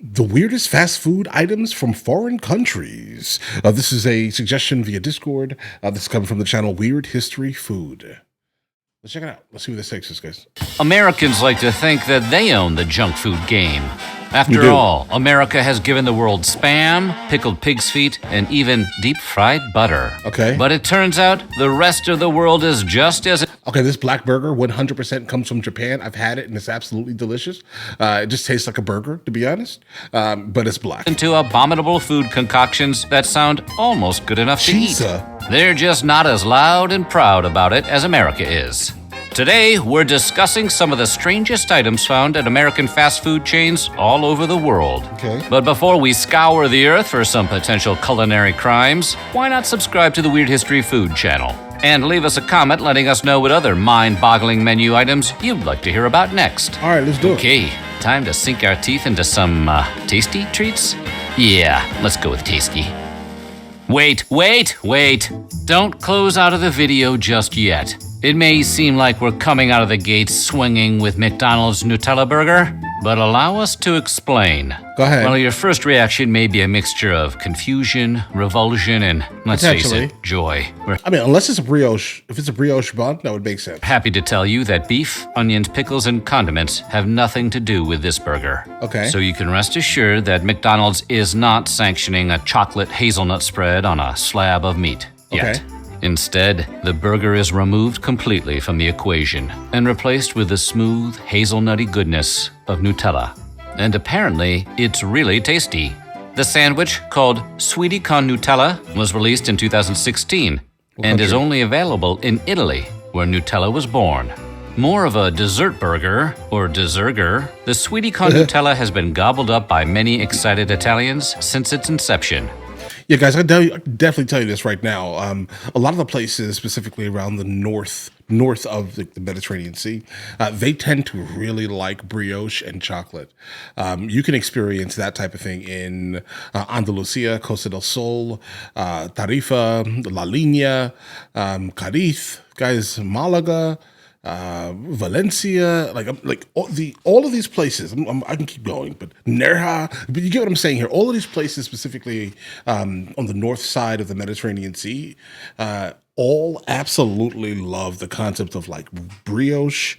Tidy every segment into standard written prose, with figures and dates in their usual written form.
The weirdest fast food items from foreign countries. This is a suggestion via Discord. This is coming from the channel Weird History Food. Let's check it out. Let's see where this takes us, guys. Americans like to think that they own the junk food game. After all, America has given the world Spam, pickled pig's feet, and even deep-fried butter. Okay. But it turns out the rest of the world is just as... Okay, this black burger 100% comes from Japan. I've had it, and it's absolutely delicious. It just tastes like a burger, to be honest, but it's black. ...into abominable food concoctions that sound almost good enough to eat. They're just not as loud and proud about it as America is. Today, we're discussing some of the strangest items found at American fast food chains all over the world. Okay. But before we scour the earth for some potential culinary crimes, why not subscribe to the Weird History Food channel? And leave us a comment letting us know what other mind-boggling menu items you'd like to hear about next. All right, let's do it. Okay, time to sink our teeth into some tasty treats? Yeah, let's go with tasty. Wait. Don't close out of the video just yet. It may seem like we're coming out of the gates swinging with McDonald's Nutella burger, but allow us to explain. Go ahead. Well, your first reaction may be a mixture of confusion, revulsion, and, let's face it, joy. We're unless it's a brioche. If it's a brioche bun, that would make sense. happy to tell you that beef, onions, pickles, and condiments have nothing to do with this burger. Okay. So you can rest assured that McDonald's is not sanctioning a chocolate hazelnut spread on a slab of meat yet. Okay. Instead, the burger is removed completely from the equation and replaced with the smooth, hazelnutty goodness of Nutella. And apparently, it's really tasty. The sandwich, called Sweetie Con Nutella, was released in 2016 and is only available in Italy, where Nutella was born. More of a dessert burger, or desserger, the Sweetie Con Nutella has been gobbled up by many excited Italians since its inception. Yeah, guys, I definitely tell you this right now. A lot of the places, specifically around the north of the Mediterranean Sea, they tend to really like brioche and chocolate. You can experience that type of thing in Andalusia, Costa del Sol, Tarifa, La Línea, Cadiz, guys, Malaga, Valencia, all of these places. I can keep going, but Nerja. But you get what I'm saying here. All of these places, specifically on the north side of the Mediterranean Sea, all absolutely love the concept of like brioche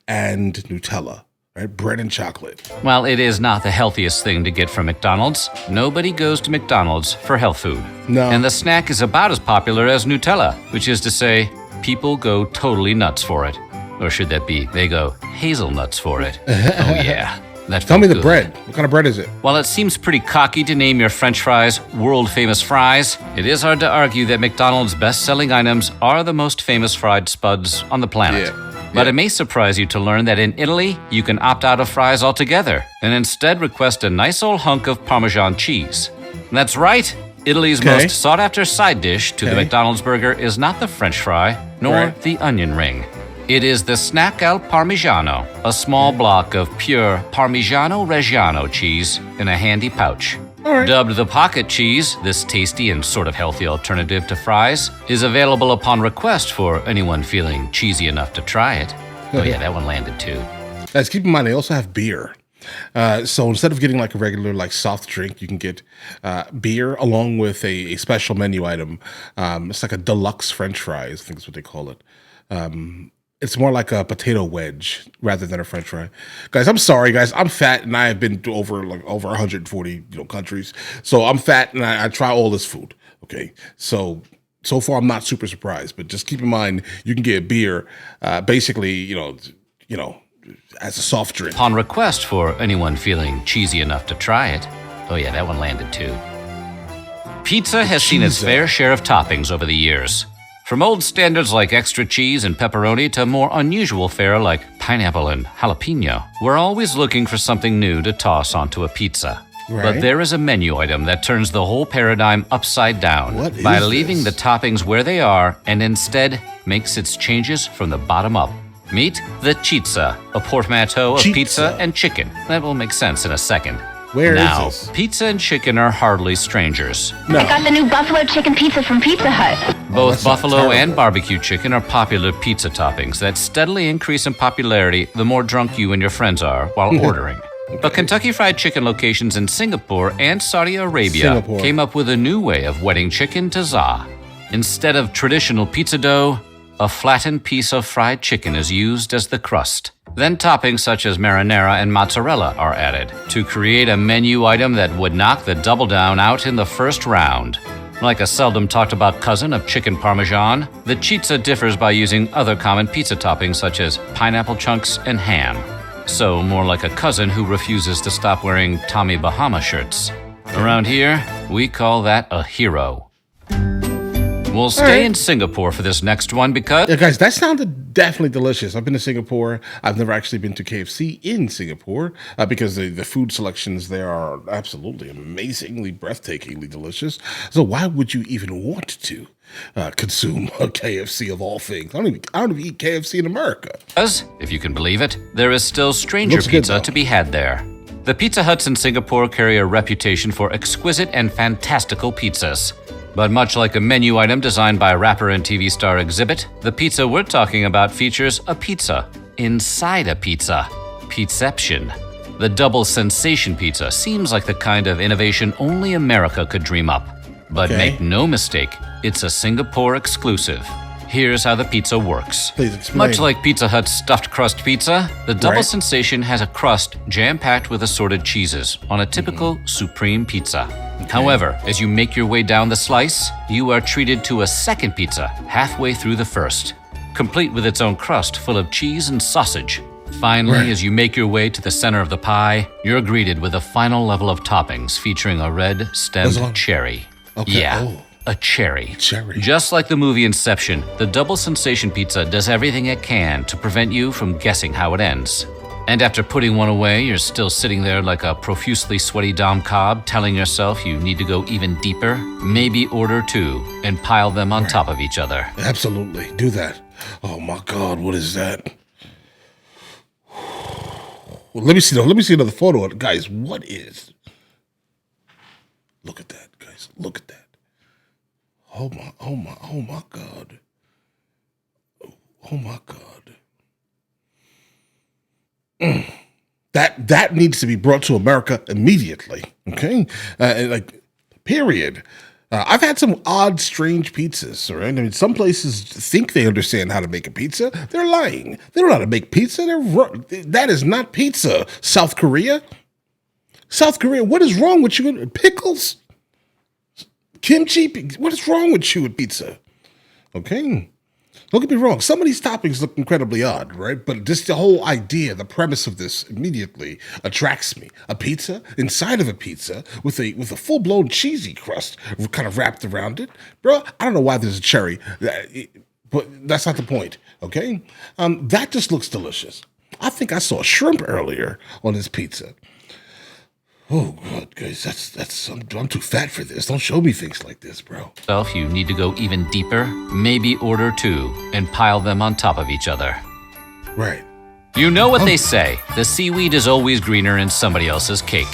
and Nutella. Right? Bread and chocolate. While it is not the healthiest thing to get from McDonald's, nobody goes to McDonald's for health food. No. And the snack is about as popular as Nutella, which is to say, people go totally nuts for it. Or should that be, they go hazelnuts for it. Oh yeah. Tell me the bread. What kind of bread is it? While it seems pretty cocky to name your French fries world-famous fries, it is hard to argue that McDonald's best-selling items are the most famous fried spuds on the planet. But it may surprise you to learn that in Italy, you can opt out of fries altogether and instead request a nice old hunk of Parmesan cheese. That's right. Italy's most sought-after side dish to the McDonald's burger is not the French fry, nor the onion ring. It is the snack al Parmigiano, a small block of pure Parmigiano Reggiano cheese in a handy pouch. Dubbed the pocket cheese, this tasty and sort of healthy alternative to fries is available upon request for anyone feeling cheesy enough to try it. Oh yeah, that one landed too. Guys, keep in mind, they also have beer. So instead of getting like a regular like soft drink, you can get beer along with a special menu item. It's like a deluxe French fries, I think is what they call it. It's more like a potato wedge rather than a French fry. Guys, I'm sorry, guys. I'm fat and I have been to over 140 countries. So I'm fat and I try all this food. Okay, so far I'm not super surprised, but just keep in mind you can get beer, basically, as a soft drink. Upon request for anyone feeling cheesy enough to try it. Oh yeah, that one landed too. Pizza has seen its fair share of toppings over the years. From old standards like extra cheese and pepperoni to more unusual fare like pineapple and jalapeno, we're always looking for something new to toss onto a pizza. But there is a menu item that turns the whole paradigm upside down by leaving the toppings where they are and instead makes its changes from the bottom up. Meet the chizza, a portmanteau of pizza and chicken. That will make sense in a second. Where is this? Pizza and chicken are hardly strangers. No. I got the new buffalo chicken pizza from Pizza Hut. Both buffalo and barbecue chicken are popular pizza toppings that steadily increase in popularity the more drunk you and your friends are while ordering. But Kentucky Fried Chicken locations in Singapore and Saudi Arabia came up with a new way of wetting chicken to za. Instead of traditional pizza dough, a flattened piece of fried chicken is used as the crust. Then toppings such as marinara and mozzarella are added to create a menu item that would knock the double down out in the first round. Like a seldom talked about cousin of chicken parmesan, the chizza differs by using other common pizza toppings such as pineapple chunks and ham. So more like a cousin who refuses to stop wearing Tommy Bahama shirts. Around here, we call that a hero. We'll stay in Singapore for this next one because... Yeah, guys, that sounded definitely delicious. I've been to Singapore. I've never actually been to KFC in Singapore because the food selections there are absolutely amazingly, breathtakingly delicious. So why would you even want to consume a KFC of all things? I don't even eat KFC in America. Because, if you can believe it, there is still stranger pizza to be had there. The Pizza Huts in Singapore carry a reputation for exquisite and fantastical pizzas. But much like a menu item designed by rapper and TV star Exhibit, the pizza we're talking about features a pizza inside a pizza. Pizception. The double sensation pizza seems like the kind of innovation only America could dream up. But make no mistake, it's a Singapore exclusive. Here's how the pizza works. Please explain. Much like Pizza Hut's stuffed crust pizza, the double sensation has a crust jam-packed with assorted cheeses on a typical supreme pizza. However, as you make your way down the slice, you are treated to a second pizza halfway through the first, complete with its own crust full of cheese and sausage. Finally, as you make your way to the center of the pie, you're greeted with a final level of toppings featuring a red-stemmed cherry. A cherry. Just like the movie Inception, the double sensation pizza does everything it can to prevent you from guessing how it ends. And after putting one away, you're still sitting there like a profusely sweaty Dom Cobb, telling yourself you need to go even deeper, maybe order two, and pile them on top of each other. Absolutely. Do that. Oh my God, what is that? Well, let me see another photo. Guys, what is... Look at that, guys. Look at that. Oh my God. Oh my God. That needs to be brought to America immediately. Okay? Period. I've had some odd, strange pizzas, right? I mean, some places think they understand how to make a pizza. They're lying. They don't know how to make pizza. That is not pizza. South Korea, what is wrong with you? Pickles? Kimchi? What is wrong with you with pizza? Okay? Don't get me wrong. Some of these toppings look incredibly odd, right? But just the whole idea, the premise of this immediately attracts me. A pizza inside of a pizza with a full-blown cheesy crust kind of wrapped around it. Bro, I don't know why there's a cherry, but that's not the point, okay? That just looks delicious. I think I saw shrimp earlier on this pizza. Oh, God, guys, I'm too fat for this. Don't show me things like this, bro. You need to go even deeper, maybe order two, and pile them on top of each other. Right. You know what they say, the seaweed is always greener in somebody else's cake.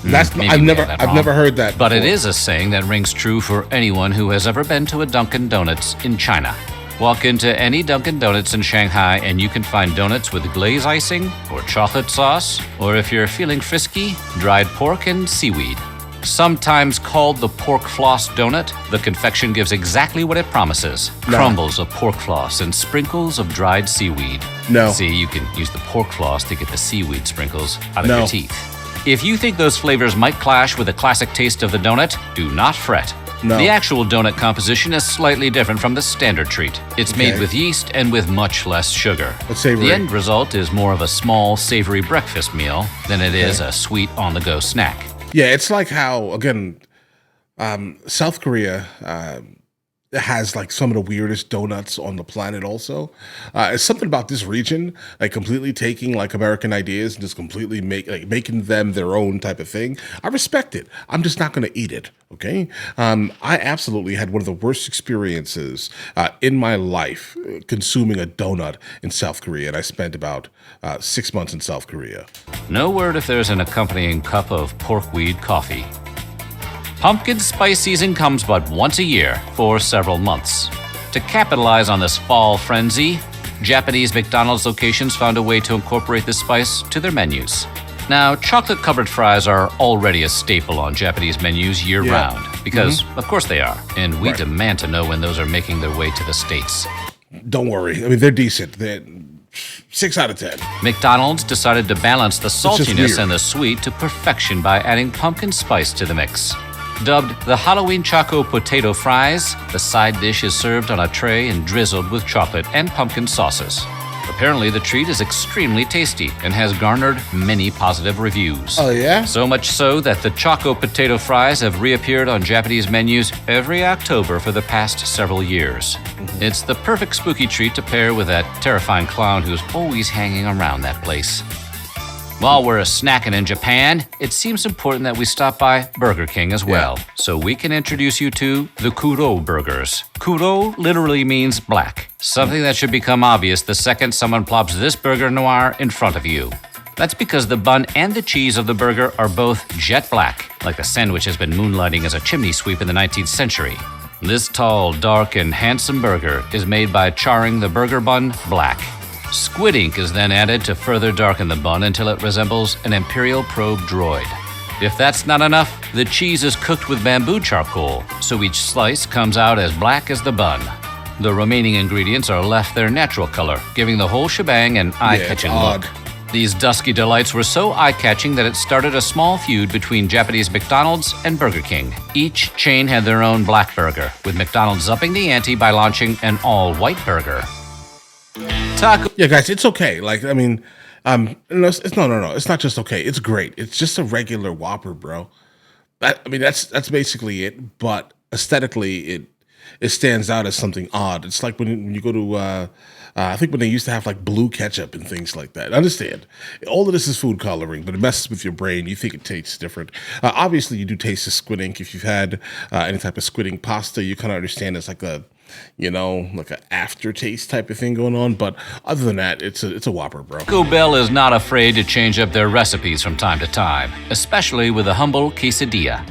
I've never heard that But before. it is a saying that rings true for anyone who has ever been to a Dunkin' Donuts in China. Walk into any Dunkin' Donuts in Shanghai and you can find donuts with glaze icing or chocolate sauce, or if you're feeling frisky, dried pork and seaweed. Sometimes called the pork floss donut, the confection gives exactly what it promises. Crumbles of pork floss and sprinkles of dried seaweed. See, you can use the pork floss to get the seaweed sprinkles out of your teeth. If you think those flavors might clash with the classic taste of the donut, do not fret. The actual donut composition is slightly different from the standard treat. It's made with yeast and with much less sugar. The end result is more of a small, savory breakfast meal than it is a sweet on-the-go snack. Yeah, it's like how, again, South Korea has like some of the weirdest donuts on the planet also. It's something about this region, like completely taking like American ideas and just completely making them their own type of thing. I respect it. I'm just not going to eat it, okay? I absolutely had one of the worst experiences in my life consuming a donut in South Korea, and I spent about 6 months in South Korea. No word if there's an accompanying cup of porkweed coffee. Pumpkin spice season comes but once a year for several months. To capitalize on this fall frenzy, Japanese McDonald's locations found a way to incorporate the spice to their menus. Now, chocolate-covered fries are already a staple on Japanese menus year-round, because, of course they are, and we demand to know when those are making their way to the States. Don't worry. I mean, they're decent. They're 6 out of 10. McDonald's decided to balance the just saltiness weird. and the sweet to perfection by adding pumpkin spice to the mix. Dubbed the Halloween Choco Potato Fries, the side dish is served on a tray and drizzled with chocolate and pumpkin sauces. Apparently, the treat is extremely tasty and has garnered many positive reviews. Oh, yeah? So much so that the Choco Potato Fries have reappeared on Japanese menus every October for the past several years. It's the perfect spooky treat to pair with that terrifying clown who's always hanging around that place. While we're snacking in Japan, it seems important that we stop by Burger King as well, so we can introduce you to the Kuro burgers. Kuro literally means black, something that should become obvious the second someone plops this burger noir in front of you. That's because the bun and the cheese of the burger are both jet black, like the sandwich has been moonlighting as a chimney sweep in the 19th century. This tall, dark, and handsome burger is made by charring the burger bun black. Squid ink is then added to further darken the bun until it resembles an Imperial probe droid. If that's not enough, the cheese is cooked with bamboo charcoal, so each slice comes out as black as the bun. The remaining ingredients are left their natural color, giving the whole shebang an eye-catching look. These dusky delights were so eye-catching that it started a small feud between Japanese McDonald's and Burger King. Each chain had their own black burger, with McDonald's upping the ante by launching an all-white burger. Taco. Yeah, guys, it's okay. Like, I mean, no, it's not just okay. It's great. It's just a regular Whopper, bro. That's basically it. But aesthetically, it stands out as something odd. It's like when you go to, I think when they used to have like blue ketchup and things like that. I understand. All of this is food coloring, but it messes with your brain. You think it tastes different. Obviously, you do taste the squid ink. If you've had any type of squid ink pasta, you kind of understand it's like a, like an aftertaste type of thing going on. But other than that, it's a Whopper, bro. Taco Bell is not afraid to change up their recipes from time to time, especially with a humble quesadilla.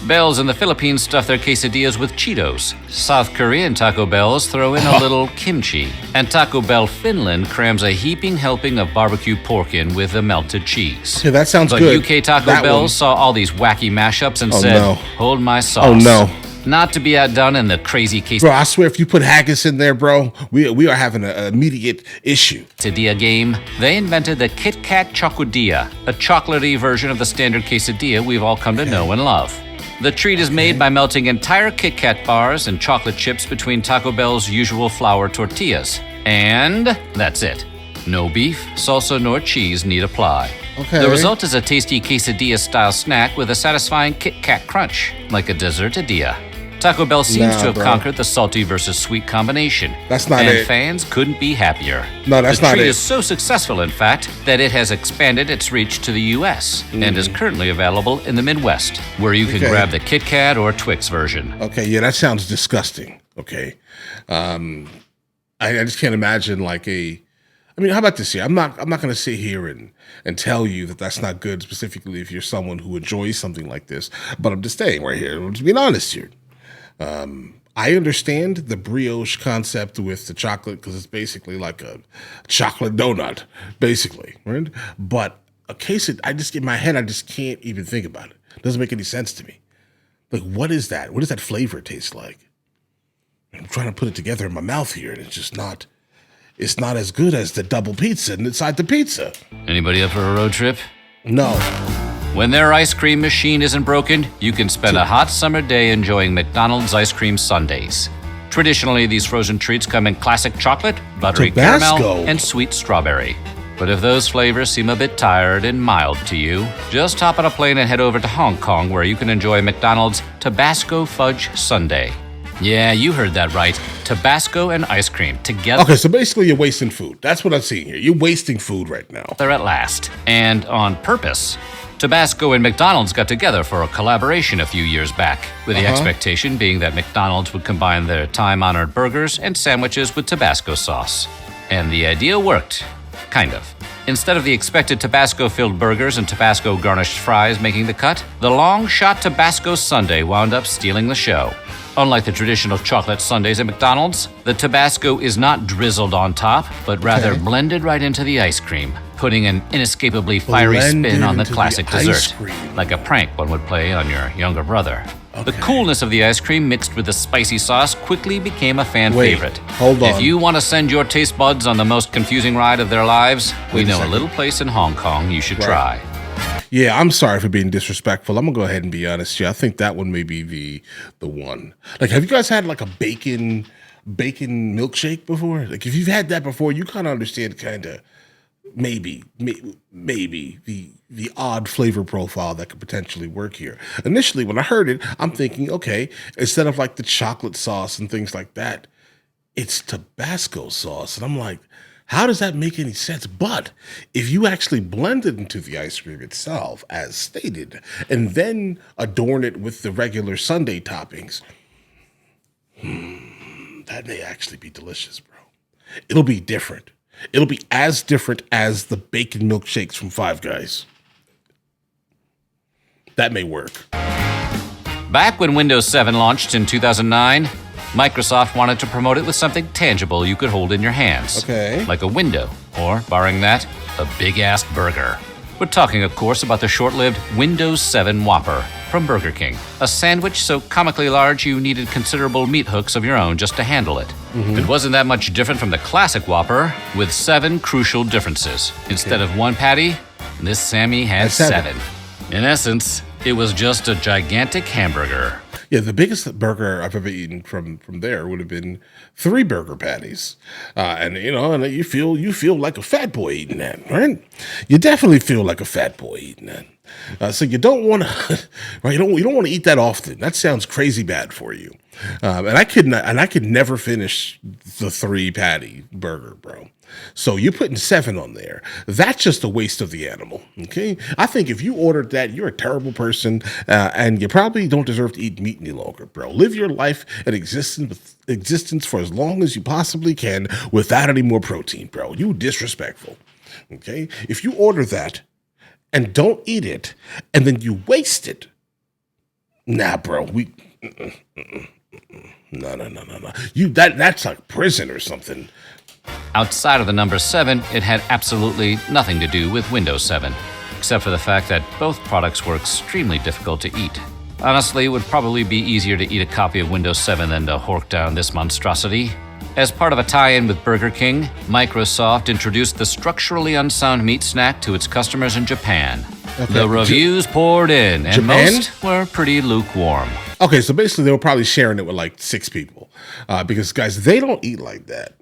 Bells in the Philippines stuff their quesadillas with Cheetos. South Korean Taco Bells throw in a little kimchi. And Taco Bell Finland crams a heaping helping of barbecue pork in with the melted cheese. Yeah, that sounds but good. But UK Taco that Bell one. saw all these wacky mashups and said, no. hold my sauce. Oh, no. Not to be outdone in the crazy quesadilla Bro, I swear if you put haggis in there, bro, we are having an immediate issue. game. They invented the Kit Kat Chocodilla, a chocolatey version of the standard quesadilla we've all come to know and love. The treat is made by melting entire Kit Kat bars and chocolate chips between Taco Bell's usual flour tortillas. And that's it. No beef, salsa, nor cheese need apply. Okay. The result is a tasty quesadilla-style snack with a satisfying Kit Kat crunch, like a dessertadilla. Taco Bell seems to have conquered the salty versus sweet combination. That's not and it. fans couldn't be happier. No, that's not The treat it. is so successful, in fact, that it has expanded its reach to the U.S. and is currently available in the Midwest, where you can grab the Kit Kat or Twix version. Okay, yeah, that sounds disgusting. Okay. I just can't imagine like how about this here? I'm not going to sit here and tell you that that's not good, specifically if you're someone who enjoys something like this. But I'm just staying right here. I'm just being honest here. I understand the brioche concept with the chocolate because it's basically like a chocolate donut, basically, right? But a case of, in my head, I just can't even think about it. It doesn't make any sense to me. Like, what is that? What does that flavor taste like? I'm trying to put it together in my mouth here, and it's not as good as the double pizza inside the pizza. Anybody up for a road trip? No. When their ice cream machine isn't broken, you can spend a hot summer day enjoying McDonald's ice cream sundaes. Traditionally, these frozen treats come in classic chocolate, buttery Tabasco. caramel, and sweet strawberry. But if those flavors seem a bit tired and mild to you, just hop on a plane and head over to Hong Kong where you can enjoy McDonald's Tabasco Fudge Sundae. Yeah, you heard that right. Tabasco and ice cream together. Okay, so basically you're wasting food. That's what I'm seeing here. You're wasting food right now. They're at last, and on purpose. Tabasco and McDonald's got together for a collaboration a few years back, with the expectation being that McDonald's would combine their time-honored burgers and sandwiches with Tabasco sauce. And the idea worked. Kind of. Instead of the expected Tabasco-filled burgers and Tabasco-garnished fries making the cut, the long-shot Tabasco sundae wound up stealing the show. Unlike the traditional chocolate sundaes at McDonald's, the Tabasco is not drizzled on top, but rather blended right into the ice cream, putting an inescapably fiery spin on the classic dessert, like a prank one would play on your younger brother. The coolness of the ice cream mixed with the spicy sauce quickly became a fan favorite. Hold on. If you want to send your taste buds on the most confusing ride of their lives, we know a little place in Hong Kong you should try. Yeah, I'm sorry for being disrespectful. I'm gonna go ahead and be honest here. I think that one may be the one. Like, have you guys had like a bacon milkshake before? Like, if you've had that before, you kind of understand maybe the odd flavor profile that could potentially work here. Initially, when I heard it, I'm thinking, okay, instead of like the chocolate sauce and things like that, it's Tabasco sauce. And I'm like, how does that make any sense? But if you actually blend it into the ice cream itself, as stated, and then adorn it with the regular sundae toppings, that may actually be delicious, bro. It'll be different. It'll be as different as the bacon milkshakes from Five Guys. That may work. Back when Windows 7 launched in 2009, Microsoft wanted to promote it with something tangible you could hold in your hands. Okay. Like a window, or, barring that, a big-ass burger. We're talking, of course, about the short-lived Windows 7 Whopper from Burger King. A sandwich so comically large you needed considerable meat hooks of your own just to handle it. It wasn't that much different from the classic Whopper, with 7 crucial differences. Instead of 1 patty, this Sammy had 7. In essence, it was just a gigantic hamburger. Yeah, the biggest burger I've ever eaten from there would have been 3 burger patties, and you feel like a fat boy eating that, right? You definitely feel like a fat boy eating that. So you don't want to, right? You don't want to eat that often. That sounds crazy bad for you. And I could never finish the 3 patty burger, bro. So you're putting 7 on there. That's just a waste of the animal. Okay, I think if you ordered that, you're a terrible person, and you probably don't deserve to eat meat any longer, bro. Live your life and existence for as long as you possibly can without any more protein, bro. You disrespectful. Okay, if you order that and don't eat it, and then you waste it, nah, bro. No. That's like prison or something. Outside of the number 7, it had absolutely nothing to do with Windows 7, except for the fact that both products were extremely difficult to eat. Honestly, it would probably be easier to eat a copy of Windows 7 than to hork down this monstrosity. As part of a tie-in with Burger King, Microsoft introduced the structurally unsound meat snack to its customers in Japan. Okay. The reviews poured in, and most were pretty lukewarm. Okay, so basically they were probably sharing it with like 6 people, because guys, they don't eat like that.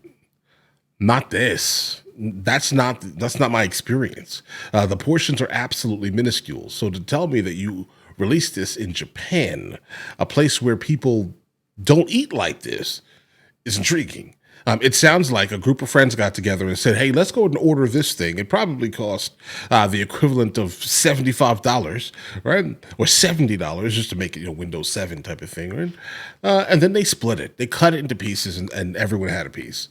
Not this. That's not my experience. The portions are absolutely minuscule. So to tell me that you released this in Japan, a place where people don't eat like this, is intriguing. It sounds like a group of friends got together and said, hey, let's go and order this thing. It probably cost the equivalent of $75, right? Or $70 just to make it, Windows 7 type of thing, right? And then they split it. They cut it into pieces and everyone had a piece.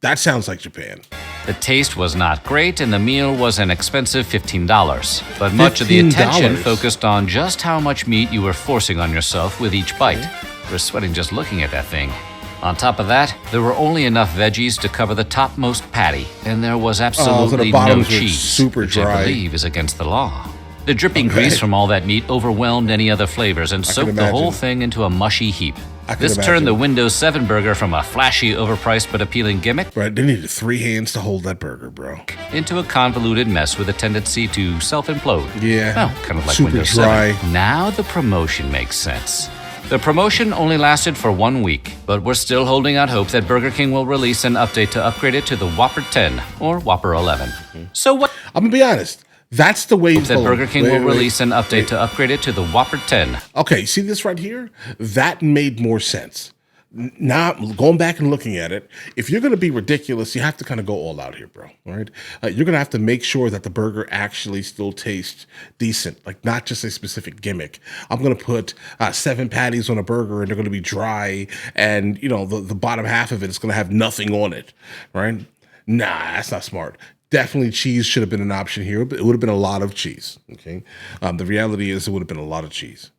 That sounds like Japan. The taste was not great, and the meal was an expensive $15. But much of the attention focused on just how much meat you were forcing on yourself with each bite. We're sweating just looking at that thing. On top of that, there were only enough veggies to cover the topmost patty, and there was absolutely no cheese, super dry. Which I believe is against the law. The dripping grease from all that meat overwhelmed any other flavors and soaked the whole thing into a mushy heap. This turned the Windows 7 burger from a flashy, overpriced but appealing gimmick, right? They needed 3 hands to hold that burger, bro, into a convoluted mess with a tendency to self-implode. Yeah, well, kind of like super Windows dry. 7. Now the promotion makes sense. The promotion only lasted for 1 week, but we're still holding out hope that Burger King will release an update to upgrade it to the Whopper 10 or Whopper 11. So what? I'm gonna be honest. That's the way that Burger King will release an update to upgrade it to the Whopper 10. Okay, see this right here? That made more sense. Now, going back and looking at it, if you're going to be ridiculous, you have to kind of go all out here, bro. All right? You're going to have to make sure that the burger actually still tastes decent, like not just a specific gimmick. I'm going to put 7 patties on a burger, and they're going to be dry, and the bottom half of it is going to have nothing on it, right? Nah, that's not smart. Definitely cheese should have been an option here, but it would have been a lot of cheese. Okay. The reality is it would have been a lot of cheese.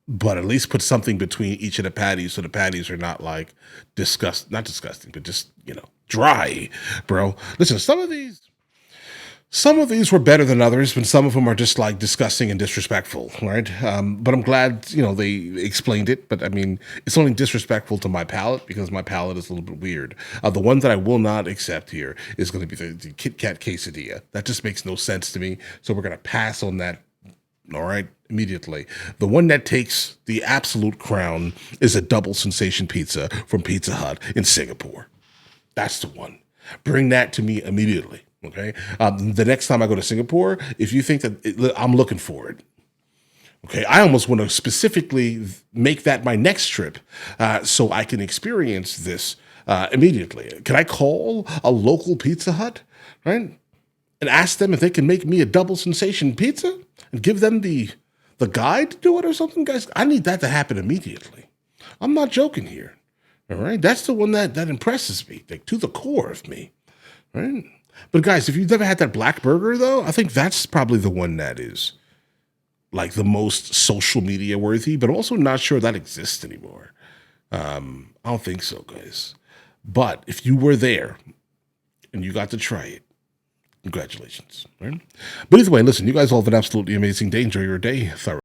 But at least put something between each of the patties so the patties are not like not disgusting, but just, dry, bro. Listen, some of these were better than others, but some of them are just like disgusting and disrespectful, right? But I'm glad, they explained it. But I mean, it's only disrespectful to my palate because my palate is a little bit weird. The one that I will not accept here is going to be the Kit Kat quesadilla. That just makes no sense to me. So we're going to pass on that. All right, immediately. The one that takes the absolute crown is a double sensation pizza from Pizza Hut in Singapore. That's the one. Bring that to me immediately. Okay. The next time I go to Singapore, if you think that I'm looking for it. Okay. I almost want to specifically make that my next trip so I can experience this immediately. Can I call a local Pizza Hut, right? And ask them if they can make me a double sensation pizza and give them the guide to do it or something, guys. I need that to happen immediately. I'm not joking here. All right. That's the one that impresses me, like to the core of me. Right. But guys, if you've never had that black burger though, I think that's probably the one that is like the most social media worthy, but I'm also not sure that exists anymore. I don't think so, guys. But if you were there and you got to try it, congratulations. Right? But either way, listen, you guys all have an absolutely amazing day. Enjoy your day.